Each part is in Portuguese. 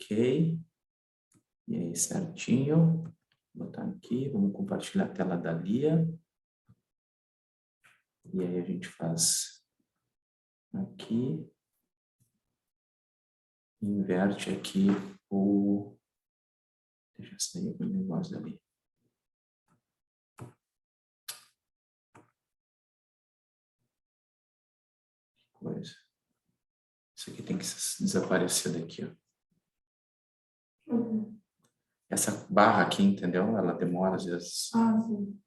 Ok. E aí, certinho. Vou botar aqui, vamos compartilhar a tela da Lia. E aí a gente faz aqui. Inverte aqui o... Deixa eu sair o negócio ali. Coisa. Isso aqui tem que desaparecer daqui, ó. Essa barra aqui, entendeu? Ela demora às vezes. Ah, sim.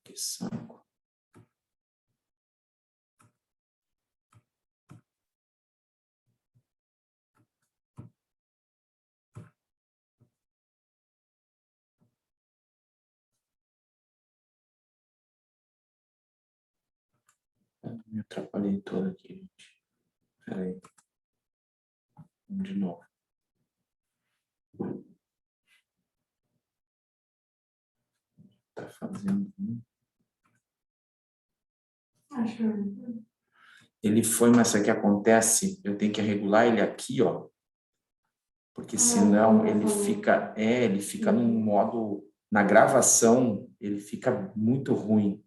Que saco. Me atrapalhei todo aqui, gente. Espera aí. Vamos de novo. Tá fazendo. Acho que Ele foi, mas o que acontece? Eu tenho que regular ele aqui, ó. Porque senão ele fica num modo, na gravação, ele fica muito ruim.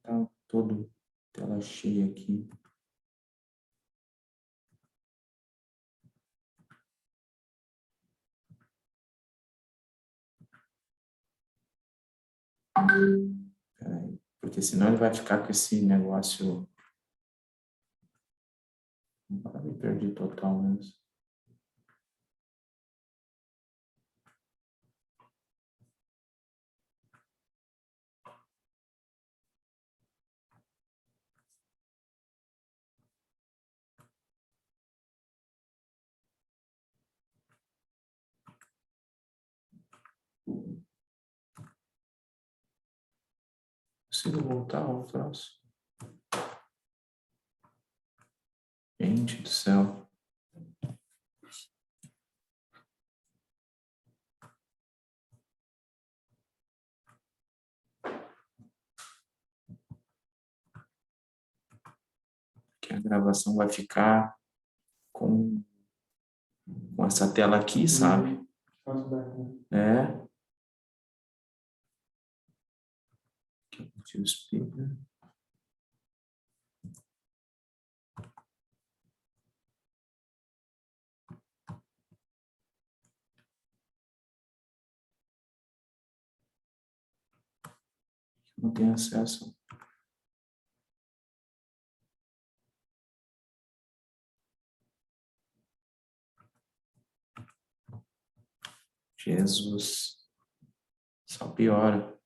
Tá todo tela cheia aqui. Peraí, porque senão ele vai ficar com esse negócio. Me perdi total mesmo. Consigo voltar ao troço? Gente do céu. Que a gravação vai ficar com essa tela aqui, sabe? É. Aqui eu tiro o speaker. Não tenho acesso. Jesus. Só piora.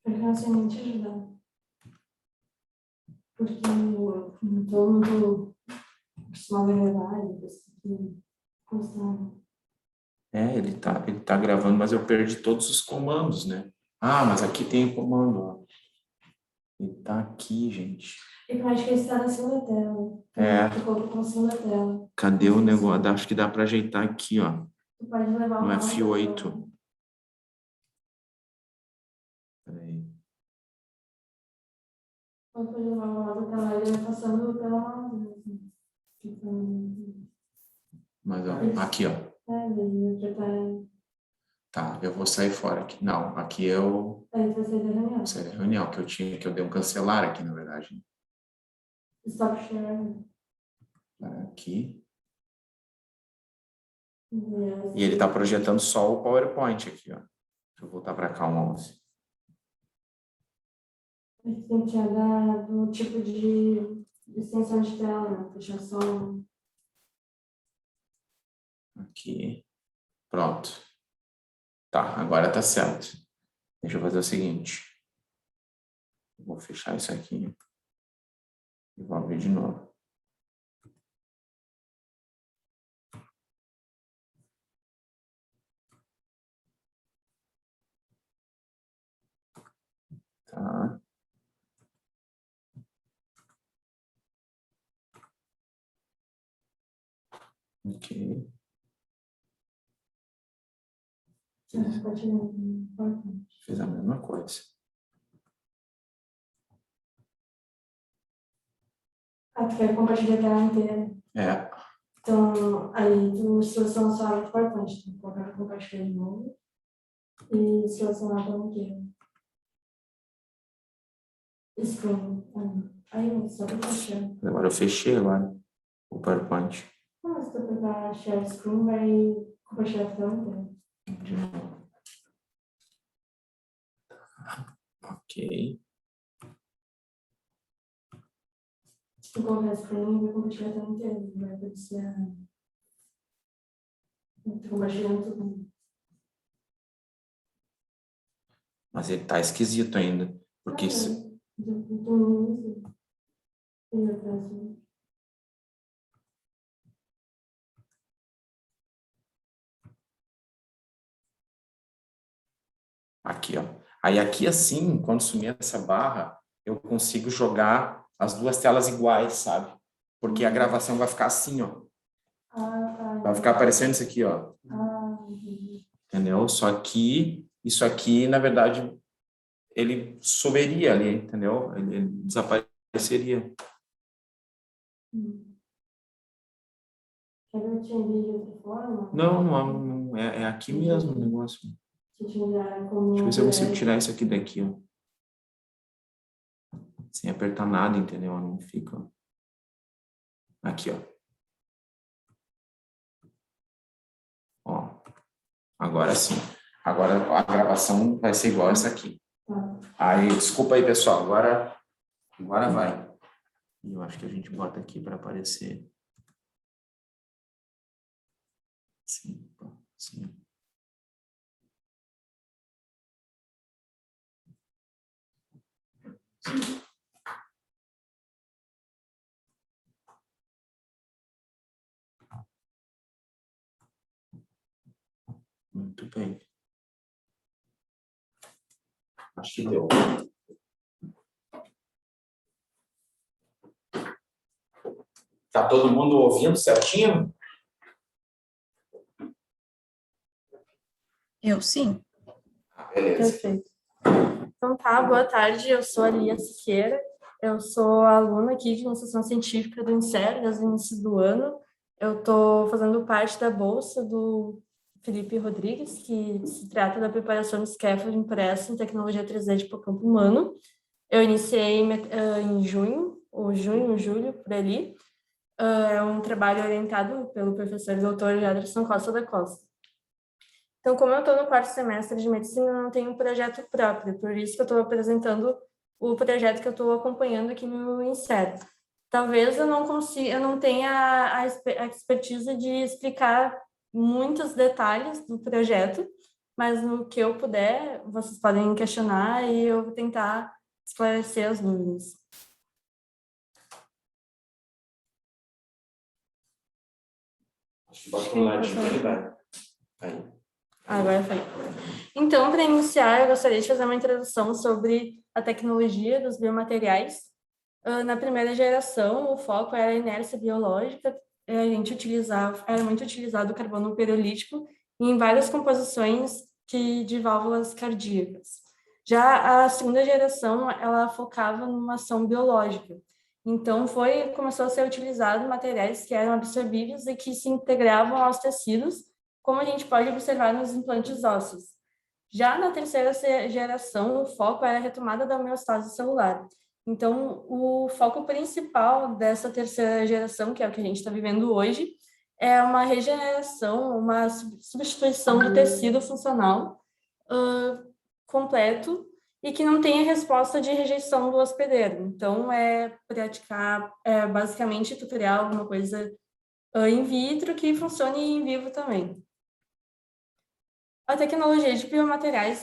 eu não sei nem te ajudar. Porque todo mundo costumava gravar e assim, gostava. É, ele tá gravando, mas eu perdi todos os comandos, né? Ah, mas aqui tem o comando, ó. Ele tá aqui, gente. Eu acho que ele está na segunda tela. É. Tu colocou na segunda tela. Cadê o negócio? Acho que dá para ajeitar aqui, ó. Tu pode levar No uma F8. Peraí. Pode levar uma outra tela, ele vai passando pela mouse. Assim. Mas, ó, aqui, ó. Daí apertar. Tá, eu vou sair fora aqui. Não, aqui eu... Aí você sai da reunião. Saí da reunião, que eu dei um cancelar aqui, na verdade. Stop share. Aqui. Yes. E ele tá projetando só o PowerPoint aqui, ó. Deixa eu voltar para cá o mouse. A gente tem que olhar do tipo de extensão de tela, né? Fechar só. Aqui. Pronto. Tá, agora tá certo. Deixa eu fazer o seguinte. Vou fechar isso aqui. E vou abrir de novo. Tá. Ok. Fiz a mesma coisa. Ah, tu quer compartilhar a tela inteira? É. Então, aí tu seleciona só a PowerPoint, tu colocar compartilhar de novo e selecionar para um guia. Scrum. Aí, só para fechar. Agora eu fechei agora o PowerPoint. Ah, se tu apertar Share Screen, vai compartilhar a tela inteira. De novo. Ok. Se tu colocar Screen, vai compartilhar a tela inteira. Vai aparecer compartilhando tudo. Mas ele tá esquisito ainda. Porque isso... Aqui, ó. Aí aqui assim, quando sumir essa barra, eu consigo jogar as duas telas iguais, sabe? Porque a gravação vai ficar assim, ó. Vai ficar aparecendo isso aqui, ó. Entendeu? Só que isso aqui, na verdade, ele sumiria ali, entendeu? Ele desapareceria. Quer ver eu te envio de outra forma? Não, é aqui mesmo o negócio. Deixa eu te enviar como... Deixa eu ver se eu consigo tirar isso aqui daqui, ó. Sem apertar nada, entendeu? Não fica. Aqui, ó. Ó. Agora sim. Agora a gravação vai ser igual essa aqui. Aí, desculpa aí, pessoal. Agora vai. Eu acho que a gente bota aqui para aparecer. Sim, sim. Muito bem. Acho que deu. Tá todo mundo ouvindo certinho? Eu sim. Beleza. Perfeito. Então tá, boa tarde, eu sou a Lia Siqueira, eu sou aluna aqui de iniciação científica do INSER, desde o início do ano. Eu estou fazendo parte da bolsa do Felipe Rodrigues, que se trata da preparação de scaffold impresso em tecnologia 3D de hipocampo humano. Eu iniciei em julho, por ali. É um trabalho orientado pelo professor doutor Jaderson Costa da Costa. Então, como eu estou no quarto semestre de medicina, eu não tenho um projeto próprio, por isso que eu estou apresentando o projeto que eu estou acompanhando aqui no INSER. Talvez eu não consiga, eu não tenha a expertise de explicar muitos detalhes do projeto, mas no que eu puder, vocês podem questionar e eu vou tentar esclarecer as dúvidas. Acho que bota um ladinho ali, vai. Aí. Agora foi. Então, para iniciar, eu gostaria de fazer uma introdução sobre a tecnologia dos biomateriais. Na primeira geração, o foco era a inércia biológica. Era muito utilizado o carbono perolítico em várias composições de válvulas cardíacas. Já a segunda geração, ela focava numa ação biológica. Então, começou a ser utilizado materiais que eram absorvíveis e que se integravam aos tecidos, como a gente pode observar nos implantes ósseos. Já na terceira geração, o foco era a retomada da homeostase celular. Então, o foco principal dessa terceira geração, que é o que a gente está vivendo hoje, é uma regeneração, uma substituição do tecido funcional completo e que não tenha resposta de rejeição do hospedeiro. Então, é praticar basicamente tutorial, alguma coisa in vitro que funcione em vivo também. A tecnologia de biomateriais,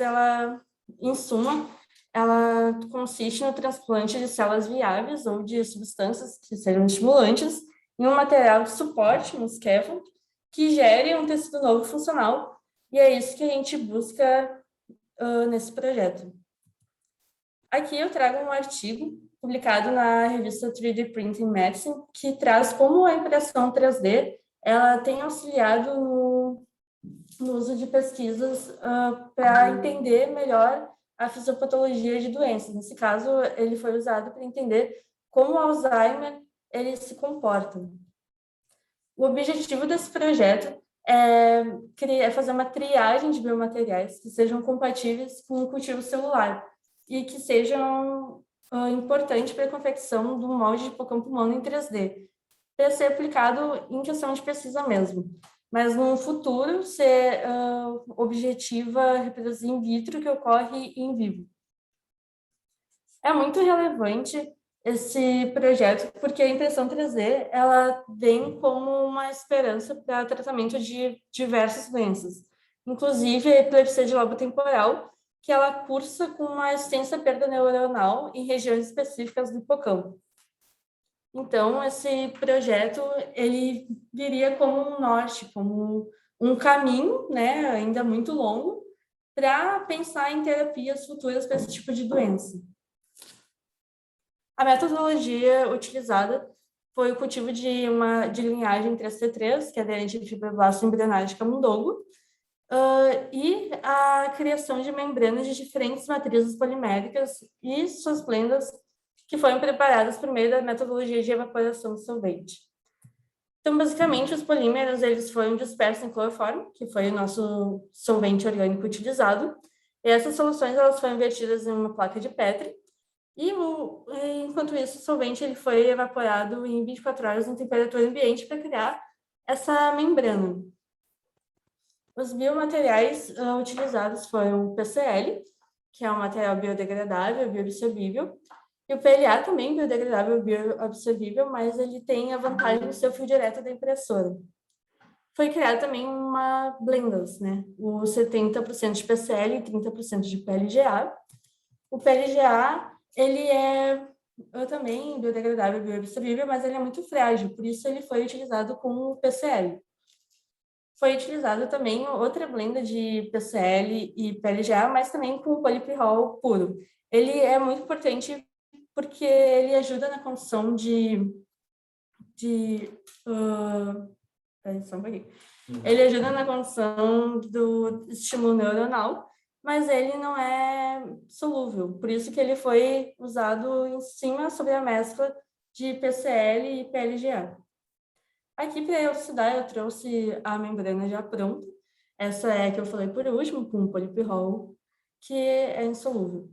em suma, ela consiste no transplante de células viáveis ou de substâncias que sejam estimulantes em um material de suporte, um scaffold, que gere um tecido novo funcional, e é isso que a gente busca nesse projeto. Aqui eu trago um artigo publicado na revista 3D Printing Medicine, que traz como a impressão 3D ela tem auxiliado no uso de pesquisas para entender melhor a fisiopatologia de doenças. Nesse caso, ele foi usado para entender como o Alzheimer ele se comporta. O objetivo desse projeto é fazer uma triagem de biomateriais que sejam compatíveis com o cultivo celular e que sejam importantes para a confecção do molde de hipocampo humano em 3D, para ser aplicado em questão de pesquisa mesmo. Mas no futuro, ser objetiva reproduzir in vitro que ocorre in vivo. É muito relevante esse projeto porque a impressão 3D ela vem como uma esperança para tratamento de diversas doenças, inclusive a epilepsia de lobo temporal, que ela cursa com uma extensa perda neuronal em regiões específicas do hipocampo. Então, esse projeto ele viria como um norte, como um caminho, né, ainda muito longo, para pensar em terapias futuras para esse tipo de doença. A metodologia utilizada foi o cultivo de linhagem 3T3, que é aderente de fibroblasto embrionário de camundongo, e a criação de membranas de diferentes matrizes poliméricas e suas blendas que foram preparadas por meio da metodologia de evaporação do solvente. Então, basicamente, os polímeros eles foram dispersos em cloroformo, que foi o nosso solvente orgânico utilizado, e essas soluções elas foram vertidas em uma placa de Petri, e enquanto isso, o solvente ele foi evaporado em 24 horas em temperatura ambiente para criar essa membrana. Os biomateriais utilizados foram o PCL, que é um material biodegradável, bioabsorvível, e o PLA também biodegradável, bioabsorvível, mas ele tem a vantagem de ser o fio direto da impressora. Foi criado também uma blenders, né? O 70% de PCL e 30% de PLGA. O PLGA ele é também biodegradável, bioabsorvível, mas ele é muito frágil, por isso ele foi utilizado como PCL. Foi utilizado também outra blenda de PCL e PLGA, mas também com polipirrol puro. Ele é muito importante porque ele ajuda na condição ele ajuda na condição do estímulo neuronal, mas ele não é solúvel, por isso que ele foi usado em cima sobre a mescla de PCL e PLGA. Aqui para elucidar, eu trouxe a membrana já pronta. Essa é a que eu falei por último, com o polipirrol, que é insolúvel.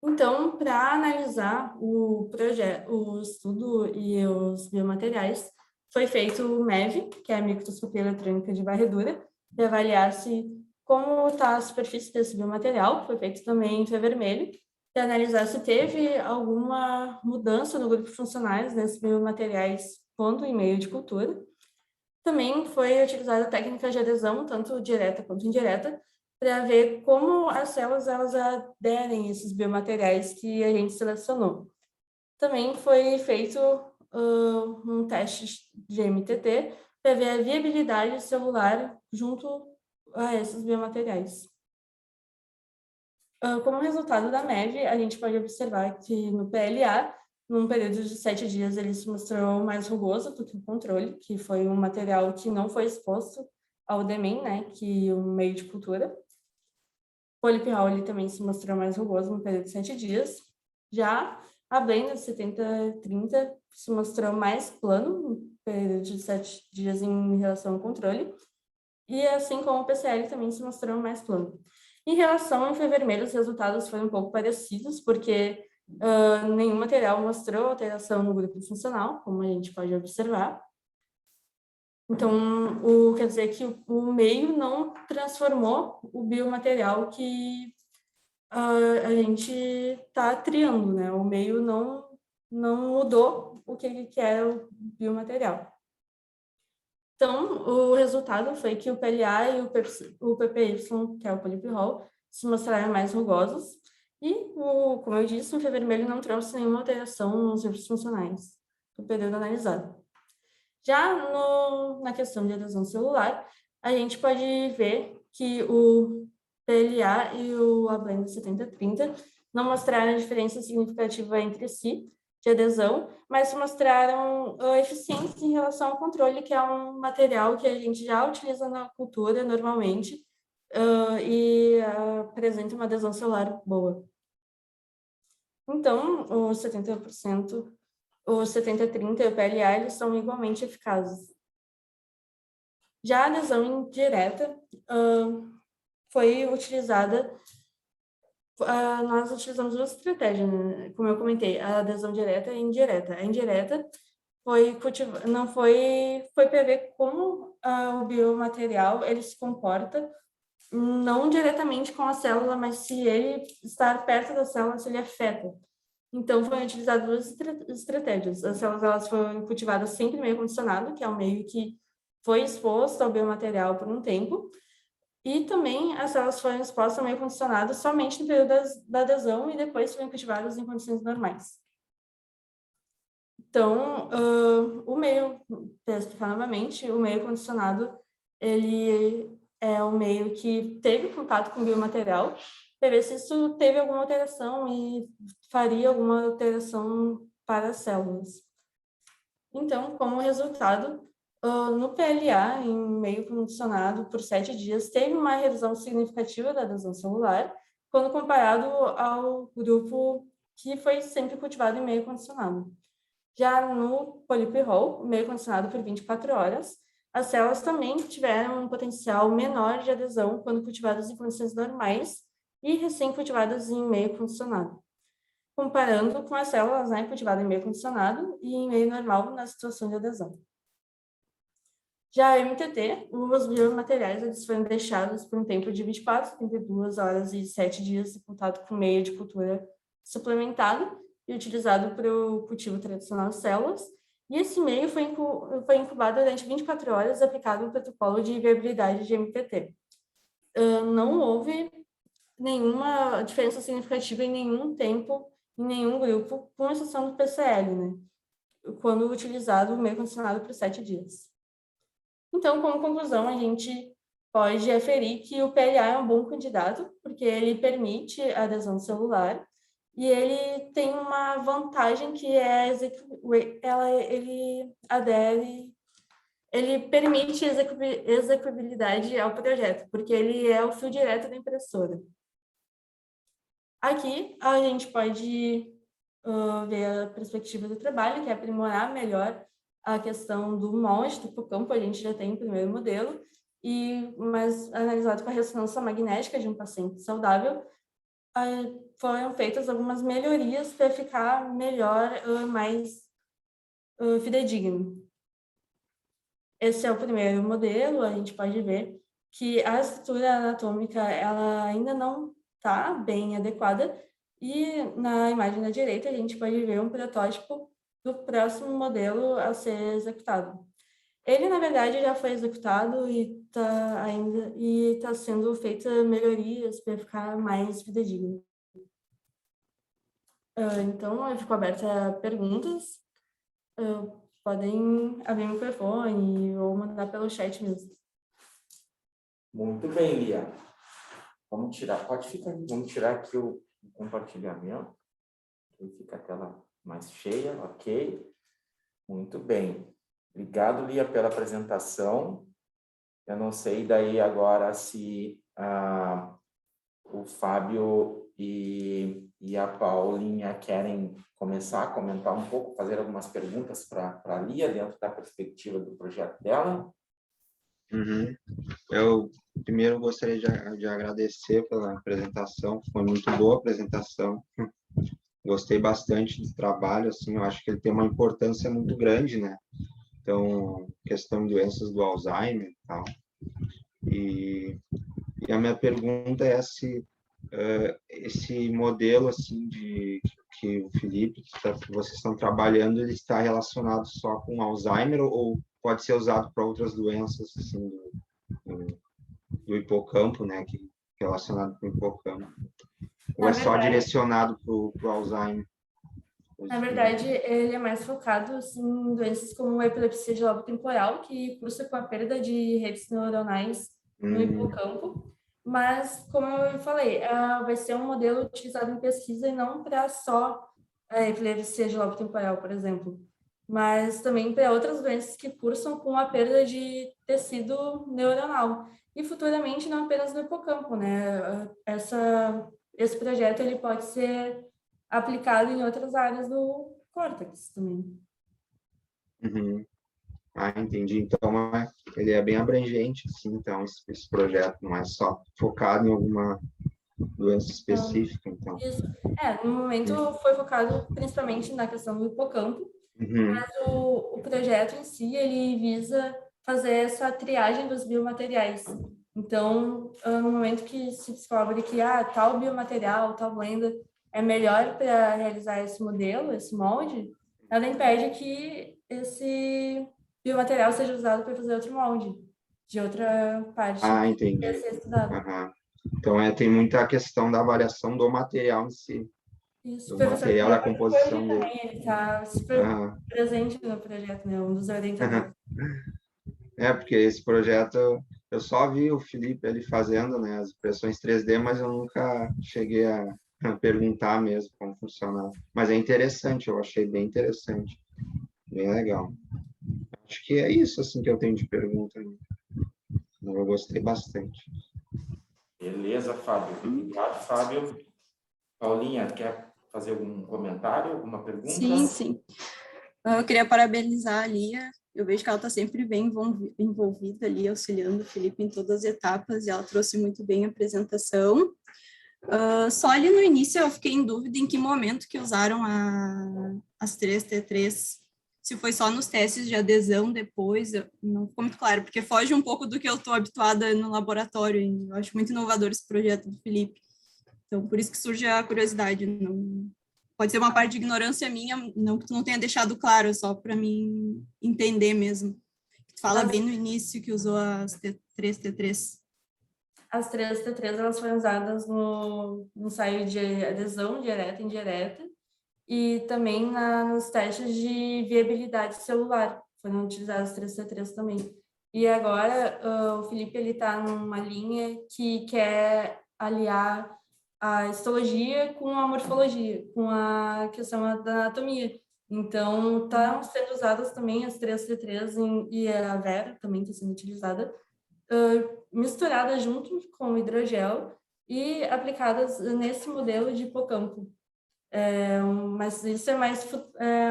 Então, para analisar o projeto, o estudo e os biomateriais, foi feito o MEV, que é a microscopia eletrônica de varredura, para avaliar se como está a superfície desse biomaterial. Foi feito também infravermelho, para analisar se teve alguma mudança no grupo funcionais desses biomateriais quando em meio de cultura. Também foi utilizada a técnica de adesão, tanto direta quanto indireta, para ver como as células elas aderem a esses biomateriais que a gente selecionou. Também foi feito um teste de MTT para ver a viabilidade celular junto a esses biomateriais. Como resultado da MEV, a gente pode observar que no PLA, num período de 7 dias, ele se mostrou mais rugoso do que o controle, que foi um material que não foi exposto ao DMEM, né, que o meio de cultura. O polipirrol ele também se mostrou mais rugoso no período de 7 dias. Já a blenda 70-30 se mostrou mais plano no período de 7 dias em relação ao controle. E assim como o PCL também se mostrou mais plano. Em relação ao infravermelho, os resultados foram um pouco parecidos, porque nenhum material mostrou alteração no grupo funcional, como a gente pode observar. Então, quer dizer que o meio não transformou o biomaterial que a gente está triando, né? O meio não mudou o que era o biomaterial. Então, o resultado foi que o PLA e o PPY, que é o polipirrol, se mostraram mais rugosos e, como eu disse, o infravermelho não trouxe nenhuma alteração nos grupos funcionais do período analisado. Já na questão de adesão celular, a gente pode ver que o PLA e a blenda 70-30 não mostraram diferença significativa entre si, de adesão, mas mostraram eficiência em relação ao controle, que é um material que a gente já utiliza na cultura normalmente e apresenta uma adesão celular boa. Então, os 70% o 70-30 e o PLA, eles são igualmente eficazes. Já a adesão indireta foi utilizada, nós utilizamos duas estratégias, né? Como eu comentei, a adesão direta e indireta. A indireta foi para ver como o biomaterial ele se comporta, não diretamente com a célula, mas se ele estar perto da célula, se ele afeta. Então, foram utilizadas duas estratégias. As células elas foram cultivadas sempre em meio condicionado, que é um meio que foi exposto ao biomaterial por um tempo, e também as células foram expostas ao meio condicionado somente no período da adesão e depois foram cultivadas em condições normais. Então, o meio, para explicar novamente, o meio condicionado, ele é o meio que teve contato com o biomaterial, para ver se isso teve alguma alteração e faria alguma alteração para as células. Então, como resultado, no PLA, em meio condicionado por 7 dias, teve uma redução significativa da adesão celular, quando comparado ao grupo que foi sempre cultivado em meio condicionado. Já no polipirrol, meio condicionado por 24 horas, as células também tiveram um potencial menor de adesão quando cultivadas em condições normais e recém-cultivadas em meio condicionado, comparando com as células, né, cultivadas em meio condicionado e em meio normal na situação de adesão. Já a MTT, os biomateriais eles foram deixados por um tempo de 24, 32 horas e 7 dias em contato com meio de cultura suplementado e utilizado para o cultivo tradicional de células. E esse meio foi incubado durante 24 horas, aplicado no protocolo de viabilidade de MTT. Não houve nenhuma diferença significativa em nenhum tempo, em nenhum grupo, com exceção do PCL, né? Quando utilizado o meio condicionado por 7 dias. Então, como conclusão, a gente pode aferir que o PLA é um bom candidato, porque ele permite a adesão celular e ele tem uma vantagem que é ele permite execuibilidade ao projeto, porque ele é o fio direto da impressora. Aqui a gente pode ver a perspectiva do trabalho, que é aprimorar melhor a questão do molde do hipocampo. A gente já tem o primeiro modelo, mas analisado com a ressonância magnética de um paciente saudável, foram feitas algumas melhorias para ficar melhor, mais fidedigno. Esse é o primeiro modelo. A gente pode ver que a estrutura anatômica ela ainda não está bem adequada, e na imagem da direita a gente pode ver um protótipo do próximo modelo a ser executado. Ele, na verdade, já foi executado e está sendo feita melhorias para ficar mais fidedigno. Então, eu fico aberta a perguntas. Podem abrir o microfone ou mandar pelo chat mesmo. Muito bem, Lia. Vamos tirar, pode ficar, vamos tirar aqui o compartilhamento. Aí fica a tela mais cheia, ok? Muito bem. Obrigado, Lia, pela apresentação. Eu não sei daí agora se o Fábio e a Paulinha querem começar a comentar um pouco, fazer algumas perguntas para a Lia dentro da perspectiva do projeto dela. Uhum. Eu primeiro gostaria de agradecer pela apresentação, foi muito boa a apresentação. Gostei bastante do trabalho, assim, eu acho que ele tem uma importância muito grande, né? Então, questão de doenças do Alzheimer e tal. E a minha pergunta é se esse modelo, assim, que o Felipe, que vocês estão trabalhando, ele está relacionado só com Alzheimer ou pode ser usado para outras doenças, assim, do hipocampo, né, que relacionado com o hipocampo? Ou é só direcionado para o Alzheimer? Na verdade, ele é mais focado assim, em doenças como a epilepsia de lobo temporal, que cursa com a perda de redes neuronais no hipocampo. Mas, como eu falei, vai ser um modelo utilizado em pesquisa e não para só a epilepsia de lobo temporal, por exemplo, mas também para outras doenças que cursam com a perda de tecido neuronal. E futuramente não apenas no hipocampo, né? Esse projeto ele pode ser aplicado em outras áreas do córtex também. Uhum. Ah, entendi. Então, ele é bem abrangente, assim, então, esse projeto não é só focado em alguma doença Então, específica, então. isso. No momento foi focado principalmente na questão do hipocampo, Uhum. mas o projeto em si, ele visa fazer essa triagem dos biomateriais. Então, no momento que se descobre que tal biomaterial, tal blenda é melhor para realizar esse modelo, esse molde, ela impede que esse biomaterial seja usado para fazer outro molde de outra parte Ah, que ia entendi. ser estudada. Aham. Então, tem muita questão da avaliação do material em si, Isso, o do professor material, da Paulo foi ali composição dele. também, ele está super Aham. presente no projeto, né? Um dos orientadores. Porque esse projeto, eu só vi o Felipe ali fazendo, né, as impressões 3D, mas eu nunca cheguei a perguntar mesmo como funcionava. Mas é interessante, eu achei bem interessante, bem legal. Acho que é isso, assim, que eu tenho de pergunta. Eu gostei bastante. Beleza, Fábio. Obrigado, Fábio. Paulinha, quer fazer algum comentário, alguma pergunta? Sim, sim. Eu queria parabenizar a Lia. Eu vejo que ela está sempre bem envolvida ali, auxiliando o Felipe em todas as etapas, e ela trouxe muito bem a apresentação. Só ali no início eu fiquei em dúvida em que momento que usaram as 3T3, se foi só nos testes de adesão depois, não ficou muito claro, porque foge um pouco do que eu estou habituada no laboratório, e eu acho muito inovador esse projeto do Felipe. Então, por isso que surge a curiosidade. Não, pode ser uma parte de ignorância minha, não que tu não tenha deixado claro, só para mim entender mesmo. Tu fala As, bem no início que usou as T3T3. as 3T3, elas foram usadas no ensaio de adesão direta e indireta e também nos testes de viabilidade celular. Foram utilizadas as 3T3 também. E agora o Felipe está numa linha que quer aliar a histologia com a morfologia, com a questão da anatomia. Então, estão sendo usadas também as 3T3 e a Vera também está sendo utilizada, misturadas junto com o hidrogel e aplicadas nesse modelo de hipocampo. Mas isso é mais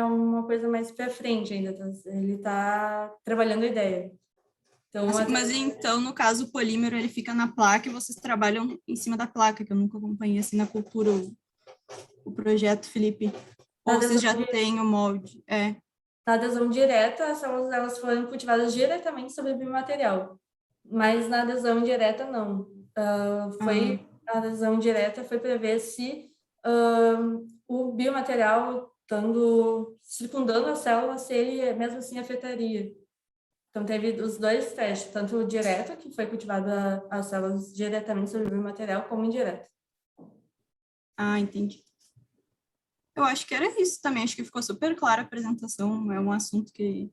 uma coisa mais para frente ainda. Ele está trabalhando a ideia. Então, Mas então, no caso, o polímero ele fica na placa e vocês trabalham em cima da placa, que eu nunca acompanhei assim na cultura o projeto, Felipe. Ou vocês já têm o molde? Na adesão direta, as células elas foram cultivadas diretamente sobre o biomaterial, mas na adesão indireta não. A adesão direta foi para ver se o biomaterial estando circundando a célula, se ele mesmo assim afetaria. Então teve os dois testes, tanto o direto, que foi cultivado as células diretamente sobre o biomaterial, como indireto. Entendi. Eu acho que era isso também, acho que ficou super clara a apresentação, é um assunto que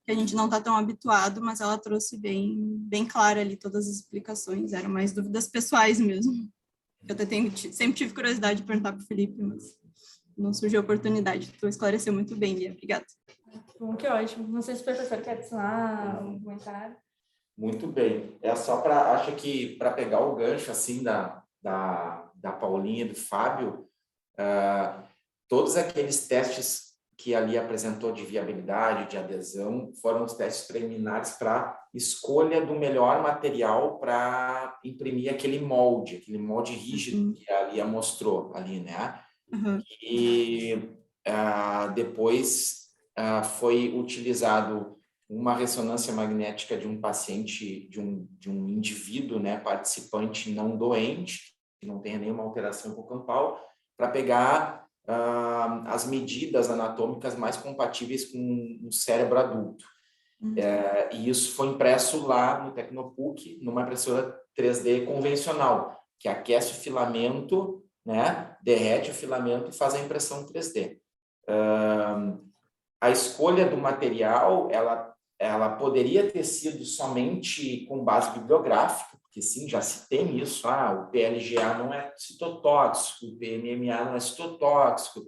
a gente não está tão habituado, mas ela trouxe bem claro ali todas as explicações, eram mais dúvidas pessoais mesmo. Eu até sempre tive curiosidade de perguntar para o Felipe, mas não surgiu a oportunidade. Tu esclareceu muito bem, Lia, obrigada. Bom, que ótimo. Não sei se o professor quer adicionar algum comentário. Muito bem. Acho que para pegar o gancho assim da Paulinha e do Fábio, todos aqueles testes que ali apresentou de viabilidade, de adesão, foram os testes preliminares para escolha do melhor material para imprimir aquele molde rígido que a Lia mostrou ali, né? E depois foi utilizado uma ressonância magnética de um paciente, de um indivíduo, né, participante não doente, que não tenha nenhuma alteração hipocampal, para pegar as medidas anatômicas mais compatíveis com um cérebro adulto. E isso foi impresso lá no Tecnopuc, numa impressora 3D convencional, que aquece o filamento, né, derrete o filamento e faz a impressão 3D. A escolha do material, ela poderia ter sido somente com base bibliográfica, porque sim, já se tem isso, o PLGA não é citotóxico, o PMMA não é citotóxico,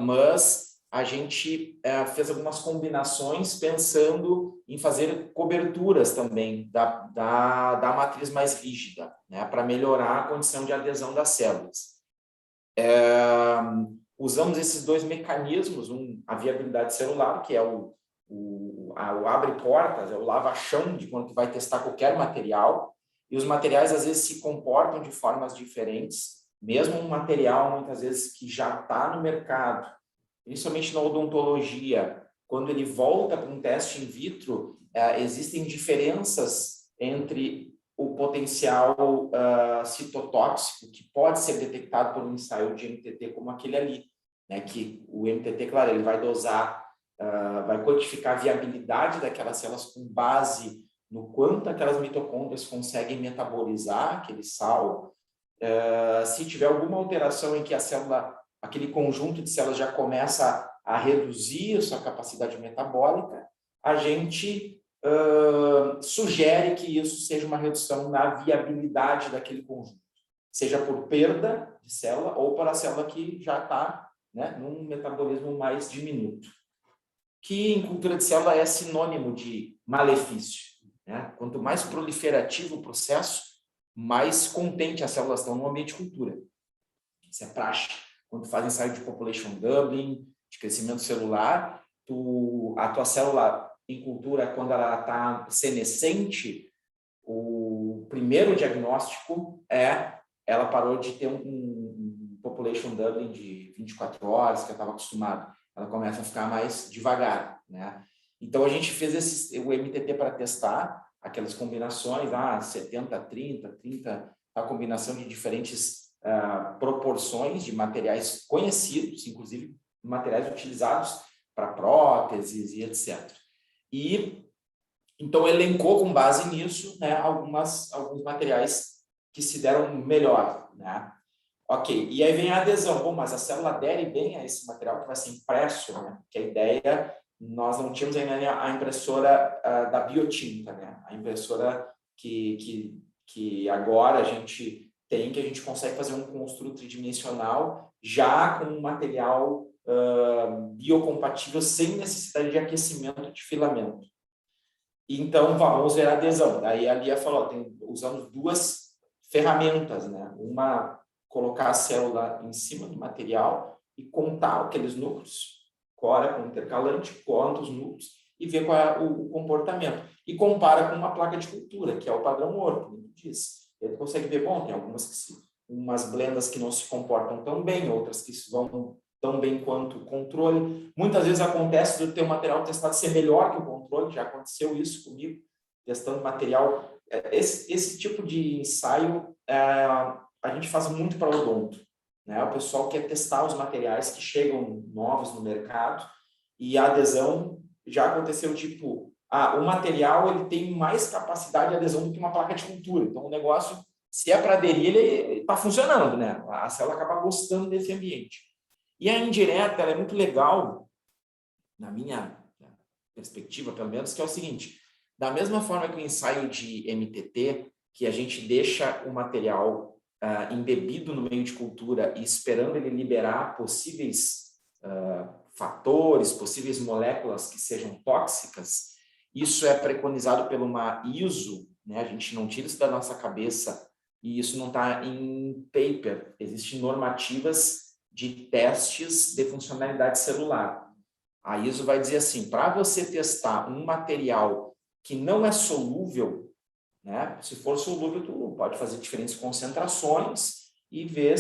mas a gente fez algumas combinações pensando em fazer coberturas também da matriz mais rígida, né, para melhorar a condição de adesão das células. usamos esses dois mecanismos, a viabilidade celular, que é o abre portas, é o lava-chão de quando tu vai testar qualquer material, e os materiais às vezes se comportam de formas diferentes, mesmo um material muitas vezes que já está no mercado, principalmente na odontologia, quando ele volta para um teste in vitro, existem diferenças entre o potencial citotóxico que pode ser detectado por um ensaio de MTT como aquele ali, né? Que o MTT, claro, ele vai dosar, vai quantificar a viabilidade daquelas células com base no quanto aquelas mitocôndrias conseguem metabolizar aquele sal. Se tiver alguma alteração em que a célula, aquele conjunto de células já começa a reduzir a sua capacidade metabólica, a gente sugere que isso seja uma redução na viabilidade daquele conjunto, seja por perda de célula ou por a célula que já está, né, num metabolismo mais diminuto, que em cultura de célula é sinônimo de malefício, né? Quanto mais proliferativo o processo, mais contente as células estão no ambiente de cultura. Isso é praxe. Quando faz ensaio de population doubling, de crescimento celular, a tua célula em cultura, quando ela está senescente, o primeiro diagnóstico ela parou de ter um population doubling de 24 horas, que eu estava acostumado. Ela começa a ficar mais devagar, né? Então, a gente fez o MTT para testar aquelas combinações, 70, 30, 30, a combinação de diferentes proporções de materiais conhecidos, inclusive materiais utilizados para próteses e etc. E, então, elencou com base nisso, né, alguns materiais que se deram melhor, né? Ok, e aí vem a adesão. Bom, mas a célula adere bem a esse material que vai ser impresso, né? Que a ideia, nós não tínhamos ainda a impressora da biotinta, né? A impressora que agora a gente tem, que a gente consegue fazer um construto tridimensional já com um material biocompatível sem necessidade de aquecimento de filamento. Então, vamos ver a adesão. Daí a Lia falou, usamos duas ferramentas, né? Uma, colocar a célula em cima do material e contar aqueles núcleos, cora com intercalante, conta os núcleos e vê qual é o comportamento. E compara com uma placa de cultura, que é o padrão ouro, como eu disse. Ele consegue ver, bom, tem umas blendas que não se comportam tão bem, outras que vão tão bem quanto o controle. Muitas vezes acontece de ter o material testado ser melhor que o controle, já aconteceu isso comigo, testando material. Esse tipo de ensaio a gente faz muito para o odonto, né? O pessoal quer testar os materiais que chegam novos no mercado e a adesão já aconteceu tipo, o material ele tem mais capacidade de adesão do que uma placa de cultura. Então o negócio, se é para aderir, ele está funcionando, né? A célula acaba gostando desse ambiente. E a indireta, ela é muito legal, na minha perspectiva, pelo menos, que é o seguinte: da mesma forma que o ensaio de MTT, que a gente deixa o material embebido no meio de cultura e esperando ele liberar possíveis fatores, possíveis moléculas que sejam tóxicas, isso é preconizado por uma ISO, né? A gente não tira isso da nossa cabeça e isso não está em paper. Existem normativas de testes de funcionalidade celular. A ISO vai dizer assim, para você testar um material que não é solúvel, né? Se for solúvel, tu pode fazer diferentes concentrações e ver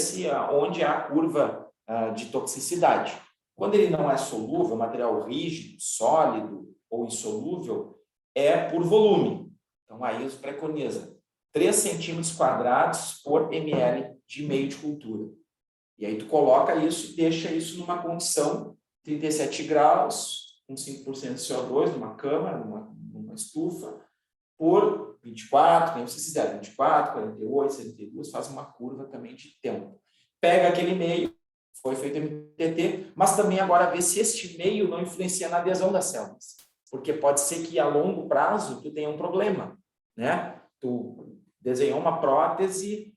onde há a curva de toxicidade. Quando ele não é solúvel, material rígido, sólido ou insolúvel, é por volume. Então, a ISO preconiza 3 centímetros quadrados por ml de meio de cultura. E aí tu coloca isso e deixa isso numa condição 37 graus, com 5% de CO2, numa câmara, numa estufa, por 24, nem vocês fizeram, 24, 48, 72, faz uma curva também de tempo. Pega aquele meio, foi feito MTT, mas também agora vê se este meio não influencia na adesão das células. Porque pode ser que a longo prazo tu tenha um problema, né? Tu desenhou uma prótese,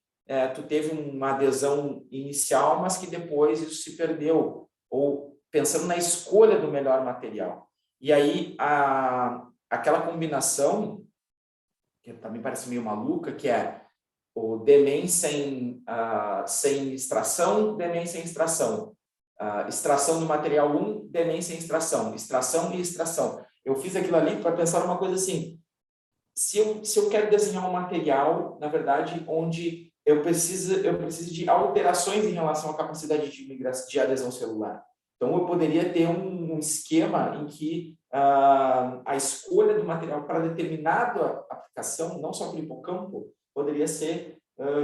tu teve uma adesão inicial, mas que depois isso se perdeu. Ou pensando na escolha do melhor material. E aí, aquela combinação, que também parece meio maluca, que é o DMEM sem extração, DMEM sem extração. extração do material 1, demência em extração e extração. Eu fiz aquilo ali para pensar uma coisa assim, se eu quero desenhar um material, na verdade, onde eu preciso de alterações em relação à capacidade de adesão celular. Então, eu poderia ter um esquema em que a escolha do material para determinada aplicação, não só para o hipocampo, poderia ser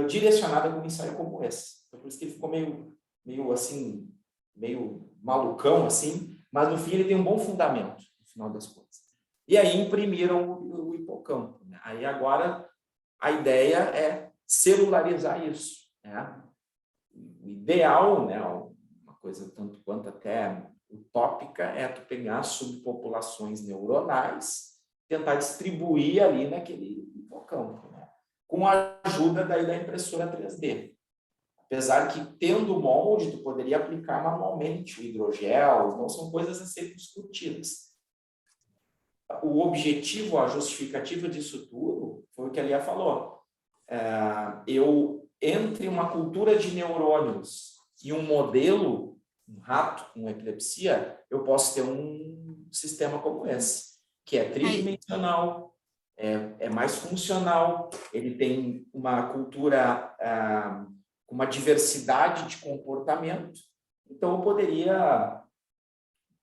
direcionada com um ensaio como esse. Então, por isso que ele ficou meio assim, meio malucão, assim, mas no fim ele tem um bom fundamento, no final das contas. E aí imprimiram o hipocampo, né? Aí agora a ideia é celularizar isso, né? O ideal, né, uma coisa tanto quanto até utópica, é tu pegar subpopulações neuronais, tentar distribuir ali naquele hipocampo, né? Com a ajuda daí da impressora 3D. Apesar que, tendo molde, tu poderia aplicar manualmente o hidrogel, não são coisas a serem discutidas. O objetivo, a justificativa disso tudo, foi o que a Lia falou. Entre uma cultura de neurônios e um modelo, um rato com epilepsia, eu posso ter um sistema como esse, que é tridimensional, é mais funcional, ele tem uma cultura com uma diversidade de comportamento, então eu poderia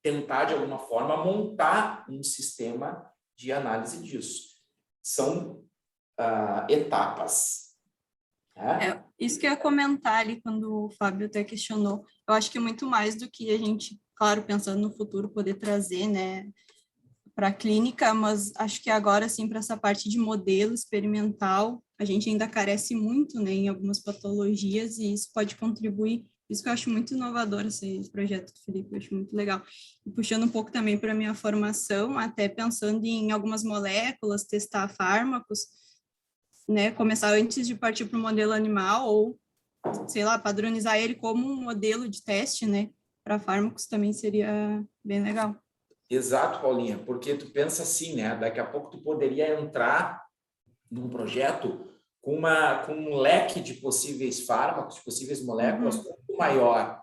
tentar, de alguma forma, montar um sistema de análise disso. São etapas. Né? Isso que eu ia comentar ali quando o Fábio até questionou. Eu acho que é muito mais do que a gente, claro, pensando no futuro, poder trazer, né, para a clínica, mas acho que agora, sim, para essa parte de modelo experimental, a gente ainda carece muito, né, em algumas patologias, e isso pode contribuir. Isso que eu acho muito inovador, esse projeto do Felipe, eu acho muito legal. E puxando um pouco também para a minha formação, até pensando em algumas moléculas, testar fármacos, né, começar antes de partir para o modelo animal, ou, sei lá, padronizar ele como um modelo de teste, né, para fármacos também seria bem legal. Exato, Paulinha, porque tu pensa assim, né? Daqui a pouco tu poderia entrar num projeto com um leque de possíveis fármacos, de possíveis moléculas muito maior.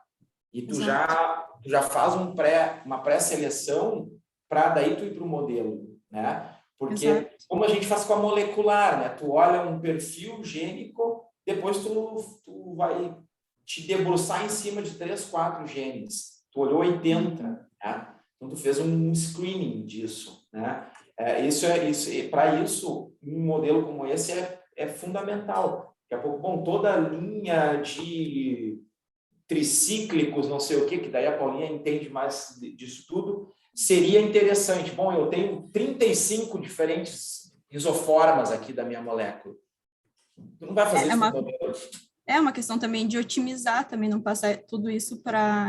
E tu já faz uma pré-seleção para daí tu ir para o modelo, né? Porque como a gente faz com a molecular, né? Tu olha um perfil gênico, depois tu vai te debruçar em cima de 3, 4 genes. Tu olhou 80, né? Então, tu fez um screening disso, né? Para isso, um modelo como esse é fundamental. Daqui a pouco, toda a linha de tricíclicos, não sei o que daí a Paulinha entende mais disso tudo, seria interessante. Bom, eu tenho 35 diferentes isoformas aqui da minha molécula. Tu não vai fazer isso no modelo. É uma questão também de otimizar, também não passar tudo isso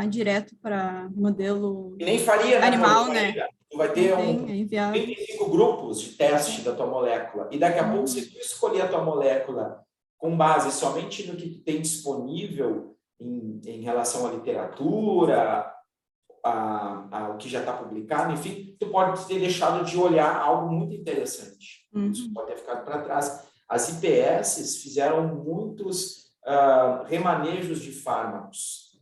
direto para modelo e nem faria, animal, né? Tu vai ter 35 grupos de teste da tua molécula. E daqui a pouco, se tu escolher a tua molécula com base somente no que tu tem disponível em relação à literatura, ao que já está publicado, enfim, tu pode ter deixado de olhar algo muito interessante. Isso pode ter ficado para trás. As IPS fizeram muitos remanejos de fármacos.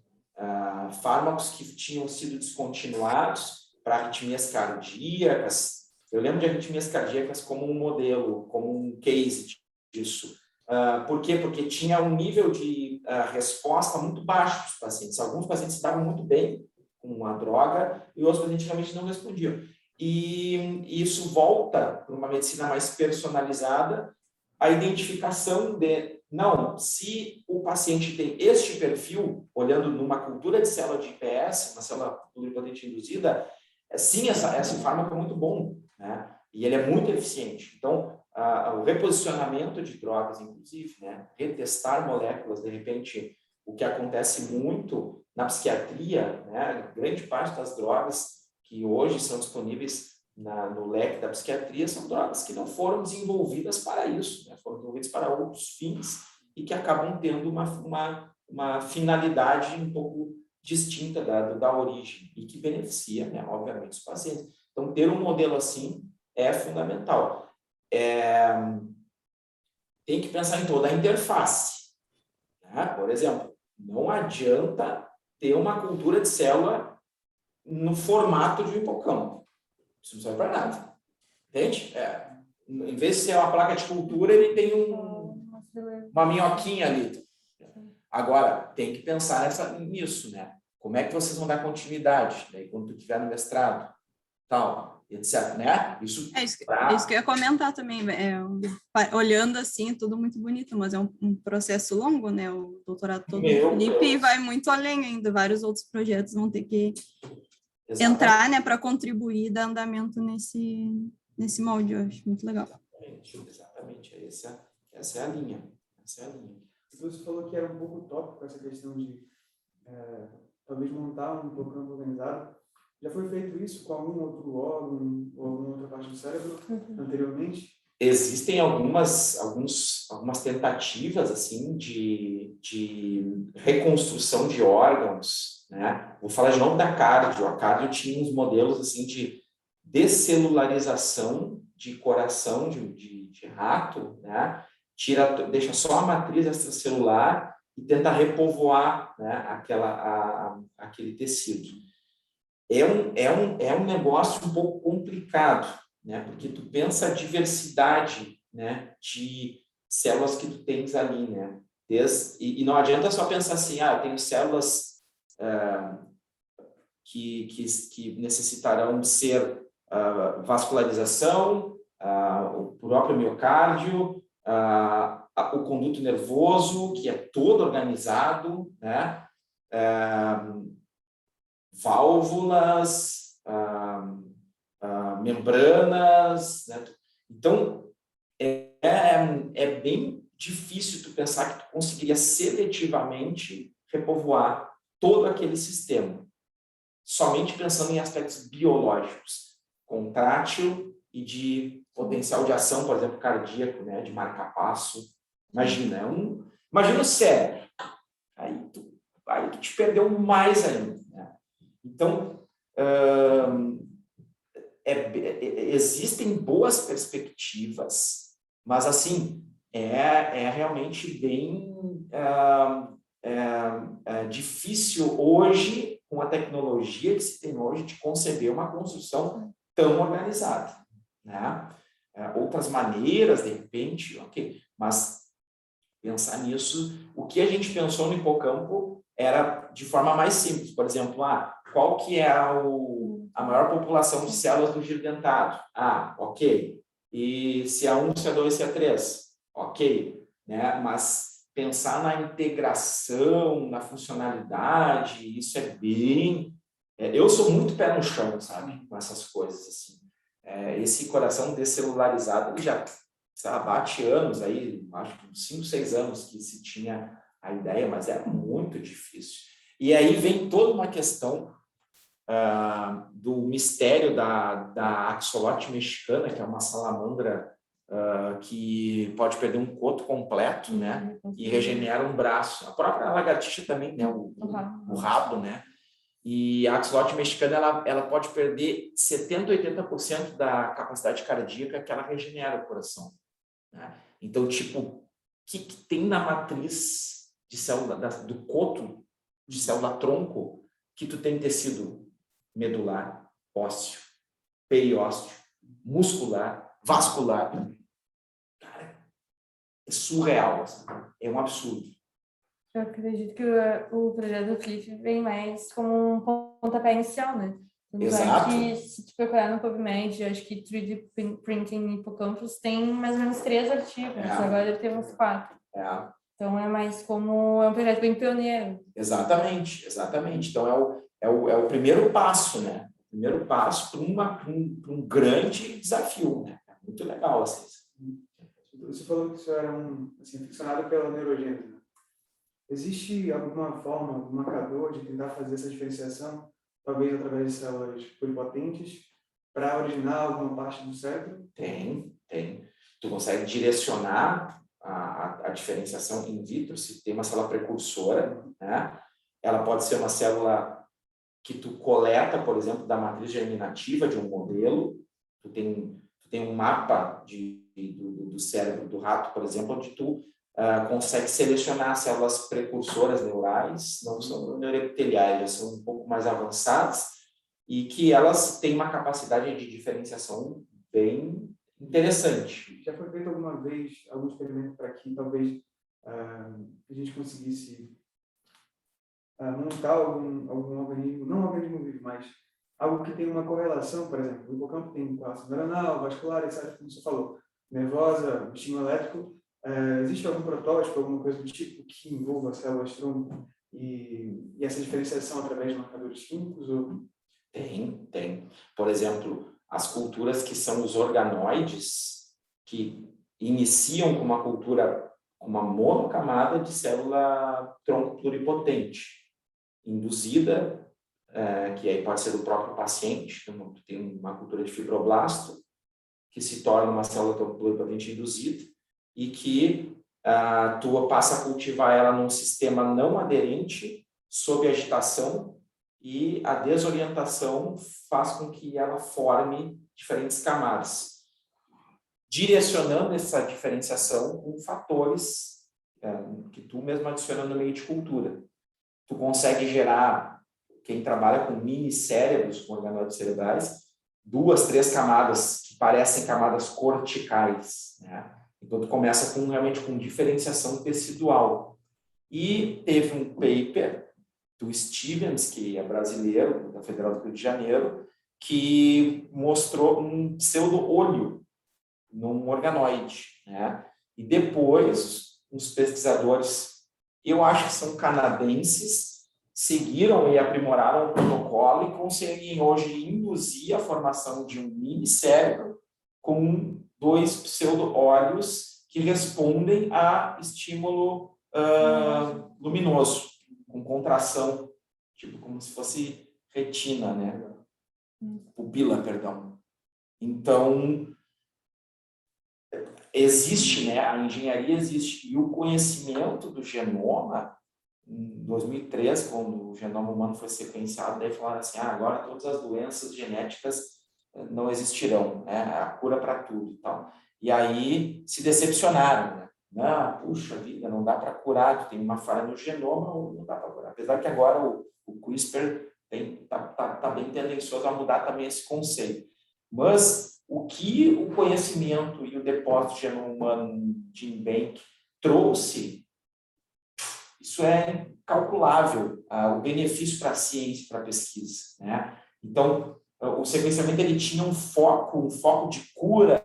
Fármacos que tinham sido descontinuados para arritmias cardíacas. Eu lembro de arritmias cardíacas como um modelo, como um case disso. Por quê? Porque tinha um nível de resposta muito baixo dos pacientes. Alguns pacientes se davam muito bem com a droga e outros pacientes realmente não respondiam. E isso volta para uma medicina mais personalizada, a identificação não, se o paciente tem este perfil, olhando numa cultura de célula de IPS, uma célula pluripotente induzida, sim, esse fármaco é muito bom, né? E ele é muito eficiente. Então, o reposicionamento de drogas, inclusive, né? Retestar moléculas, de repente, o que acontece muito na psiquiatria, né? Grande parte das drogas que hoje são disponíveis no leque da psiquiatria são drogas que não foram desenvolvidas para isso, né? Foram desenvolvidas para outros fins e que acabam tendo uma finalidade um pouco distinta da origem e que beneficia, né, obviamente, os pacientes. Então, ter um modelo assim é fundamental. Tem que pensar em toda a interface. Né? Por exemplo, não adianta ter uma cultura de célula no formato de um hipocampo. Isso não serve para nada. Entende? Em vez de ser uma placa de cultura, ele tem uma minhoquinha ali. Agora, tem que pensar nisso, né? Como é que vocês vão dar continuidade? Daí, quando tu estiver no mestrado, tal, etc, né? Isso que eu ia comentar também. Olhando assim, tudo muito bonito, mas é um processo longo, né? O doutorado todo do Felipe vai muito além ainda. Vários outros projetos vão ter que entrar, né, para contribuir e dar andamento nesse molde. Eu acho muito legal. Exatamente. Essa é a linha. Você falou que era um pouco utópico essa questão de talvez montar um hipocampo organizado. Já foi feito isso com algum outro órgão ou alguma outra parte do cérebro anteriormente? Existem algumas tentativas assim de reconstrução de órgãos, né? Vou falar de novo da cardio. A cardio tinha uns modelos assim de descelularização de coração de rato, né? Deixa só a matriz extracelular e tenta repovoar, né, aquele tecido. É um negócio um pouco complicado, né, porque tu pensa a diversidade, né, de células que tu tens ali, né, e não adianta só pensar assim, eu tenho células que necessitarão ser vascularização, o próprio miocárdio, o conduto nervoso, que é todo organizado, né? Válvulas, membranas, né? Então, é bem difícil tu pensar que tu conseguiria seletivamente repovoar todo aquele sistema, somente pensando em aspectos biológicos, contrátil e de potencial de ação, por exemplo, cardíaco, né, de marca-passo. Imagina o cérebro. Aí tu te perdeu mais ainda, né? Então, existem boas perspectivas, mas, assim, é realmente bem difícil hoje, com a tecnologia que se tem hoje, de conceber uma construção tão organizada, né? Outras maneiras, de repente, ok, mas pensar nisso, o que a gente pensou no hipocampo era de forma mais simples, por exemplo, qual que é a maior população de células do giro dentado? Ok, e CA1, CA2, CA3? Ok, né? Mas pensar na integração, na funcionalidade, isso é bem... eu sou muito pé no chão, sabe, com essas coisas, assim. Esse coração descelularizado, ele já bate anos aí, acho que uns 5, 6 anos que se tinha a ideia, mas é muito difícil. E aí vem toda uma questão do mistério da axolote mexicana, que é uma salamandra que pode perder um coto completo, né, e regenera um braço. A própria lagartixa também, né, o rabo, né. E a axolote mexicana, ela pode perder 70%, 80% da capacidade cardíaca que ela regenera o coração, né? Então, tipo, o que tem na matriz de célula, do coto de célula-tronco, que tu tem tecido medular, ósseo, periósteo, muscular, vascular? Cara, é surreal, assim. É um absurdo. Eu acredito que o projeto do Felipe vem mais como um pontapé inicial, né? Exato. Que, se tu procurar no PubMed, acho que 3D Printing Hippocampus tem mais ou menos 3 artigos, agora deve ter uns 4. Então, é mais como... é um projeto bem pioneiro. Exatamente. Então, é o primeiro passo, né? O primeiro passo para um grande desafio, né? É muito legal, assim. Você falou que isso era ficcionado pela neurogênese. Existe alguma forma, algum marcador de tentar fazer essa diferenciação, talvez através de células pluripotentes, para originar alguma parte do cérebro? Tem. Tu consegue direcionar a diferenciação in vitro, se tem uma célula precursora, né? Ela pode ser uma célula que tu coleta, por exemplo, da matriz germinativa de um modelo. Tu tem um mapa do cérebro do rato, por exemplo, onde tu consegue selecionar células precursoras neurais, não são neuroepiteliais, já são um pouco mais avançadas, e que elas têm uma capacidade de diferenciação bem interessante. Já foi feito alguma vez algum experimento para que talvez a gente conseguisse montar algum organismo, não um organismo vivo, mas algo que tem uma correlação, por exemplo, o hipocampo tem correlação neuronal, vascular, etc., como você falou, nervosa, estímulo elétrico. Existe algum protótipo, alguma coisa do tipo que envolva células tronco e essa diferenciação através de marcadores químicos? Ou... Tem. Por exemplo, as culturas que são os organoides, que iniciam com uma cultura, uma monocamada de célula tronco pluripotente, induzida, que aí pode ser do próprio paciente, tem uma cultura de fibroblasto, que se torna uma célula tronco pluripotente induzida, e que tu passa a cultivar ela num sistema não aderente, sob agitação, e a desorientação faz com que ela forme diferentes camadas, direcionando essa diferenciação com fatores que tu mesmo adiciona no meio de cultura. Tu consegue gerar, quem trabalha com mini cérebros, com organoides cerebrais, 2, 3 camadas que parecem camadas corticais, né? Então tu começa realmente com diferenciação tecidual. E teve um paper do Stevens, que é brasileiro, da Federal do Rio de Janeiro, que mostrou um pseudo-olho num organoide, né? E depois, uns pesquisadores, eu acho que são canadenses, seguiram e aprimoraram o protocolo e conseguem hoje induzir a formação de um mini cérebro com 2 pseudo-olhos que respondem a estímulo luminoso, com contração, tipo como se fosse retina, né? Pupila, perdão. Então, existe, né? A engenharia existe. E o conhecimento do genoma, em 2003, quando o genoma humano foi sequenciado, daí falaram assim, agora todas as doenças genéticas não existirão, né? A cura para tudo e tal. E aí se decepcionaram, né? Não, puxa vida, não dá para curar, tu tem uma falha no genoma, ou não dá para curar. Apesar que agora o CRISPR tá bem tendencioso a mudar também esse conceito. Mas o que o conhecimento e o depósito de genoma humano de GenBank trouxe, isso é incalculável, o benefício para a ciência, para a pesquisa, né? Então, o sequenciamento ele tinha um foco de cura,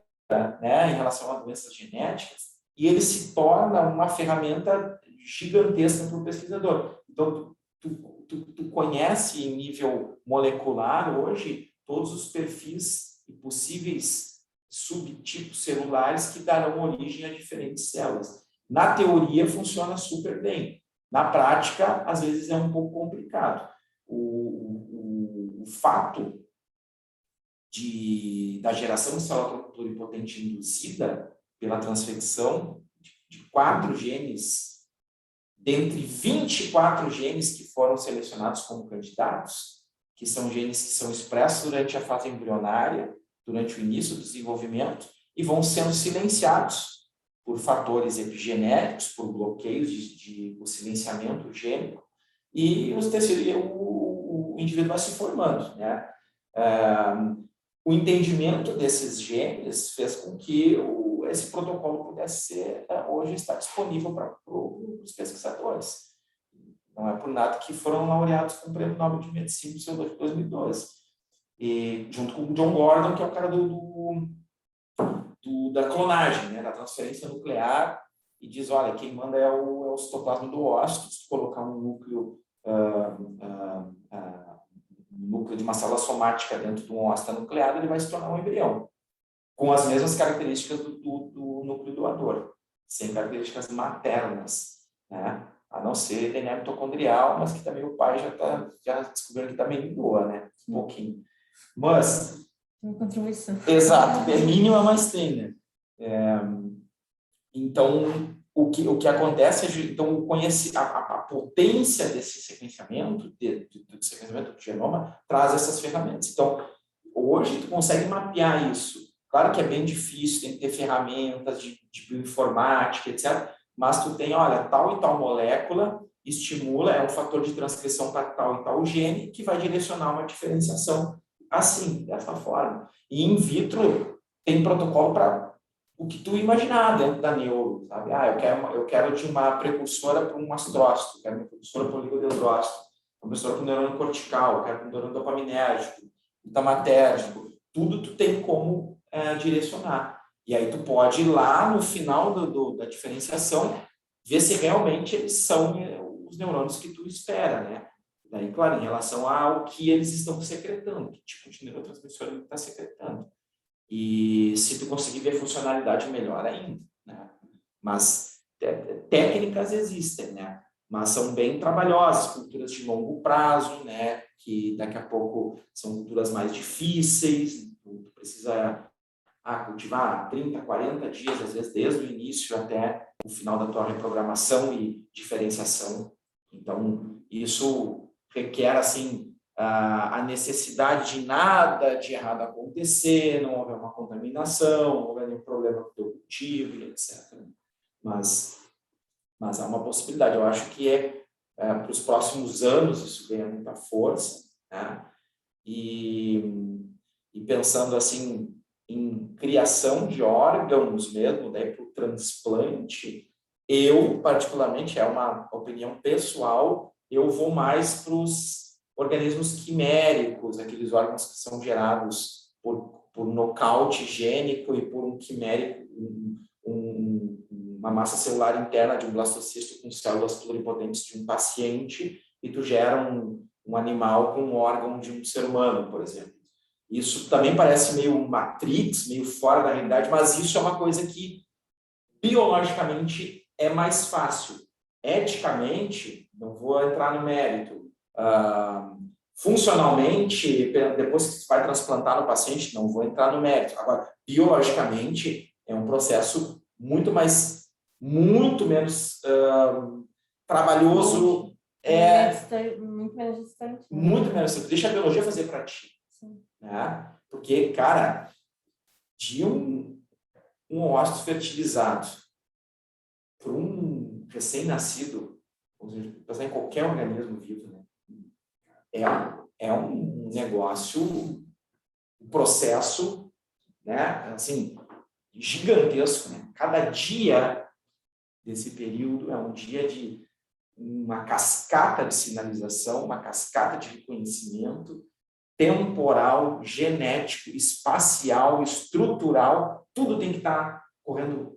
né, em relação a doenças genéticas, e ele se torna uma ferramenta gigantesca para o pesquisador. Então, tu conhece em nível molecular hoje todos os perfis e possíveis subtipos celulares que darão origem a diferentes células. Na teoria, funciona super bem. Na prática, às vezes é um pouco complicado. O fato da geração de célula pluripotente induzida pela transfecção de 4 genes, dentre 24 genes que foram selecionados como candidatos, que são genes que são expressos durante a fase embrionária, durante o início do desenvolvimento, e vão sendo silenciados por fatores epigenéticos, por bloqueios de silenciamento gênico, e o indivíduo vai se formando, né? O entendimento desses genes fez com que esse protocolo pudesse ser, hoje está disponível para os pesquisadores. Não é por nada que foram laureados com o Prêmio Nobel de Medicina em 2012. E, junto com o John Gordon, que é o cara da clonagem, né, da transferência nuclear, e diz, olha, quem manda é o citoplasma do ócito, se colocar um núcleo de uma célula somática dentro de um ócito nucleado, ele vai se tornar um embrião, com as mesmas características do núcleo doador, sem características maternas, né? A não ser DNA mitocondrial, mas que também o pai já descobriu que também doa, né? Um pouquinho. Mas... Uma contribuição. Exato, é mínima, mas tem, né? Então, o que acontece é então, a potência desse sequenciamento, do sequenciamento do genoma, traz essas ferramentas. Então, hoje, tu consegue mapear isso. Claro que é bem difícil, tem que ter ferramentas de bioinformática, etc. mas tu tem, olha, tal e tal molécula estimula, é um fator de transcrição para tal e tal gene que vai direcionar uma diferenciação assim, dessa forma. E in vitro tem protocolo para o que tu imaginar dentro da neuro, sabe? Eu quero de uma precursora para um astrócito, quero uma precursora para um oligodendrócito, uma precursora para um neurônio cortical, quero um neurônio dopaminérgico, glutamatérgico, tudo tu tem como direcionar. E aí tu pode ir lá no final da diferenciação ver se realmente eles são os neurônios que tu espera, né? Daí, claro, em relação ao que eles estão secretando, que tipo de neurotransmissor ele está secretando. E se tu conseguir ver funcionalidade, melhor ainda, né? Mas técnicas existem, né? Mas são bem trabalhosas, culturas de longo prazo, né? Que daqui a pouco são culturas mais difíceis, tu precisa cultivar 30, 40 dias, às vezes desde o início até o final da tua reprogramação e diferenciação. Então, isso requer, assim, a necessidade de nada de errado acontecer, não houver uma contaminação, não houver nenhum problema com o teu cultivo, etc. Mas há uma possibilidade. Eu acho que para os próximos anos isso ganha muita força, né? E pensando assim em criação de órgãos mesmo, daí para o transplante, eu particularmente, é uma opinião pessoal, eu vou mais para os organismos quiméricos, aqueles órgãos que são gerados por nocaute gênico e por um quimérico, uma massa celular interna de um blastocisto com células pluripotentes de um paciente, e tu gera um animal com um órgão de um ser humano, por exemplo. Isso também parece meio Matrix, meio fora da realidade, mas isso é uma coisa que biologicamente é mais fácil. Eticamente, não vou entrar no mérito. Funcionalmente, depois que você vai transplantar no paciente, não vou entrar no mérito. Agora, biologicamente, é um processo muito menos trabalhoso. Muito menos distante. Muito menos distante. Deixa a biologia fazer para ti. Né? Porque, cara, de um óvulo fertilizado por um recém-nascido, pensar em qualquer organismo vivo, né? É um negócio, um processo, né? Assim, gigantesco, né? Cada dia desse período é um dia de uma cascata de sinalização, uma cascata de reconhecimento temporal, genético, espacial, estrutural, tudo tem que estar correndo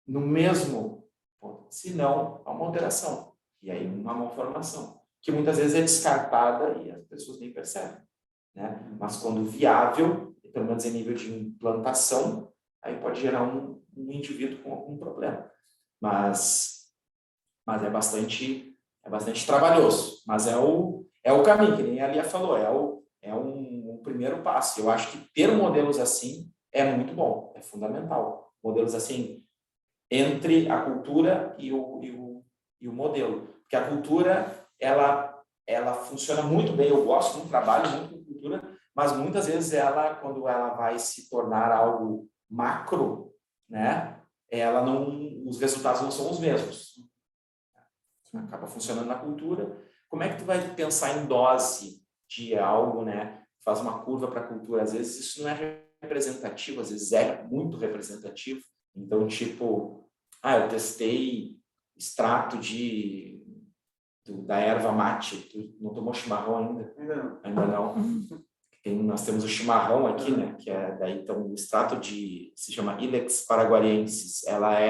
no mesmo ponto. Senão, há uma alteração. E aí, uma malformação, que muitas vezes é descartada e as pessoas nem percebem, né? Mas quando viável, pelo menos em nível de implantação, aí pode gerar um indivíduo com algum problema. Mas é bastante trabalhoso. Mas é o caminho, que nem a Lia falou, é um primeiro passo. Eu acho que ter modelos assim é muito bom, é fundamental. Modelos assim, entre a cultura e o modelo. Porque a cultura, ela funciona muito bem, eu gosto muito, trabalho muito com cultura, mas muitas vezes quando ela vai se tornar algo macro, né, os resultados não são os mesmos. Acaba funcionando na cultura. Como é que tu vai pensar em dose de algo, né? Faz uma curva para a cultura. Às vezes isso não é representativo, às vezes é muito representativo. Então, tipo, eu testei extrato da erva mate. Tu não tomou chimarrão ainda? Ainda não. Nós temos o chimarrão aqui, né? Que é daí, então, o extrato se chama Ilex paraguariensis. Ela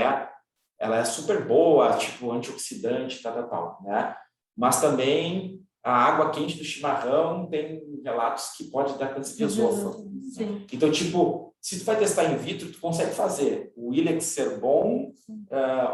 é super boa, tipo antioxidante, tal, né? Mas também a água quente do chimarrão tem relatos que pode dar câncer de esôfago. Né? Então, tipo, se tu vai testar in vitro, tu consegue fazer o Ilex ser bom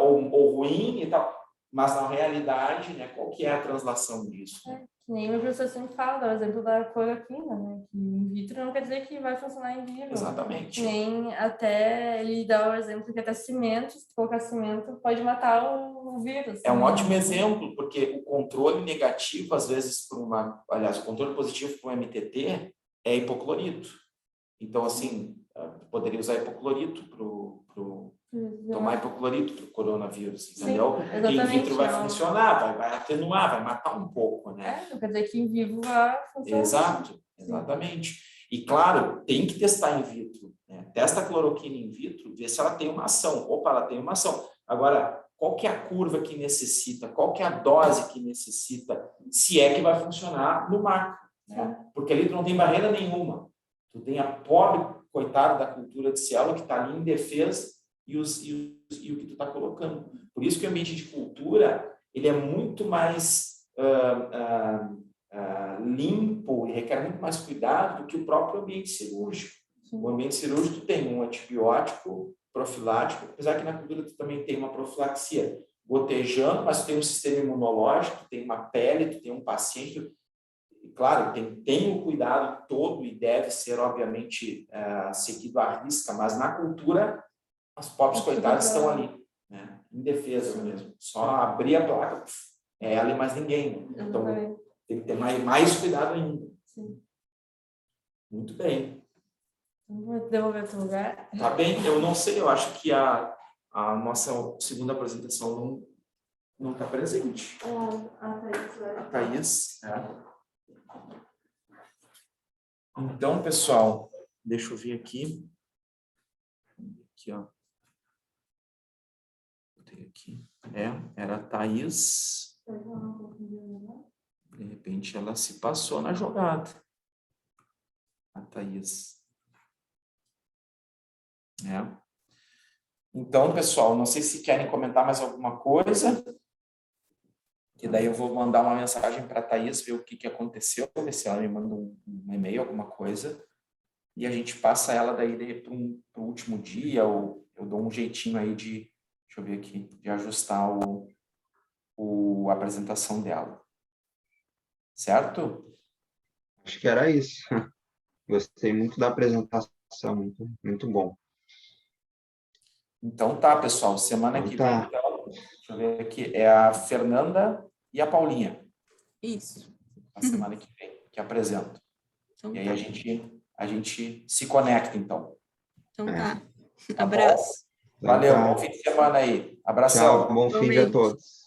ou ruim e tal, mas na realidade, né, qual que é a translação disso? Que nem o professor sempre fala, dá o exemplo da cloroquina, né? Que in vitro não quer dizer que vai funcionar em vivo. Exatamente. Que nem até ele dá o exemplo que até cimento, se colocar cimento, pode matar o vírus. É um ótimo exemplo, porque o controle negativo, às vezes, o controle positivo para um MTT é hipoclorito. Então, assim, poderia usar hipoclorito tomar hipoclorito para o coronavírus, entendeu? Que in vitro vai funcionar, vai atenuar, vai matar um pouco, né? Não quer dizer que em vivo vai funcionar. Exato, exatamente. E, claro, tem que testar in vitro, né? Testa a cloroquina in vitro, vê se ela tem uma ação. Opa, ela tem uma ação. Agora, qual que é a curva que necessita? Qual que é a dose que necessita? Se é que vai funcionar no macro, né? Porque ali tu não tem barreira nenhuma. Tu tem a pobre, coitada da cultura de célula que está ali em defesa e o que tu está colocando. Por isso que o ambiente de cultura ele é muito mais limpo e requer muito mais cuidado do que o próprio ambiente cirúrgico. Sim. O ambiente cirúrgico tu tem um antibiótico profilático, apesar que na cultura tu também tem uma profilaxia gotejando, mas tu tem um sistema imunológico, tu tem uma pele, tu tem um paciente. Claro, tem o cuidado todo e deve ser, obviamente, seguido à risca, mas na cultura, as pobres coitadas estão ali, né? Em defesa mesmo. Só abrir a placa, é ela e mais ninguém. Né? Então, tem que ter mais cuidado ainda. Sim. Muito bem. Vou devolver para o lugar. Tá bem, eu não sei, eu acho que a nossa segunda apresentação não está presente. A Thaís. Então, pessoal, deixa eu ver aqui. Aqui, ó. Botei aqui. Era a Thaís. De repente, ela se passou na jogada. A Thaís. Então, pessoal, não sei se querem comentar mais alguma coisa. E daí eu vou mandar uma mensagem para a Thaís, ver o que aconteceu, ver se ela me manda um e-mail, alguma coisa. E a gente passa ela daí para o último dia, ou eu dou um jeitinho aí deixa eu ver aqui, de ajustar a apresentação dela. Certo? Acho que era isso. Gostei muito da apresentação, muito, muito bom. Então tá, pessoal, semana que vem, então, deixa eu ver aqui, é a Fernanda e a Paulinha. Isso. A semana que vem, que apresento. Então, e aí a gente se conecta, então. Então tá. Abraço. Valeu, bom fim de semana aí. Abração. Tchau, bom fim de a todos.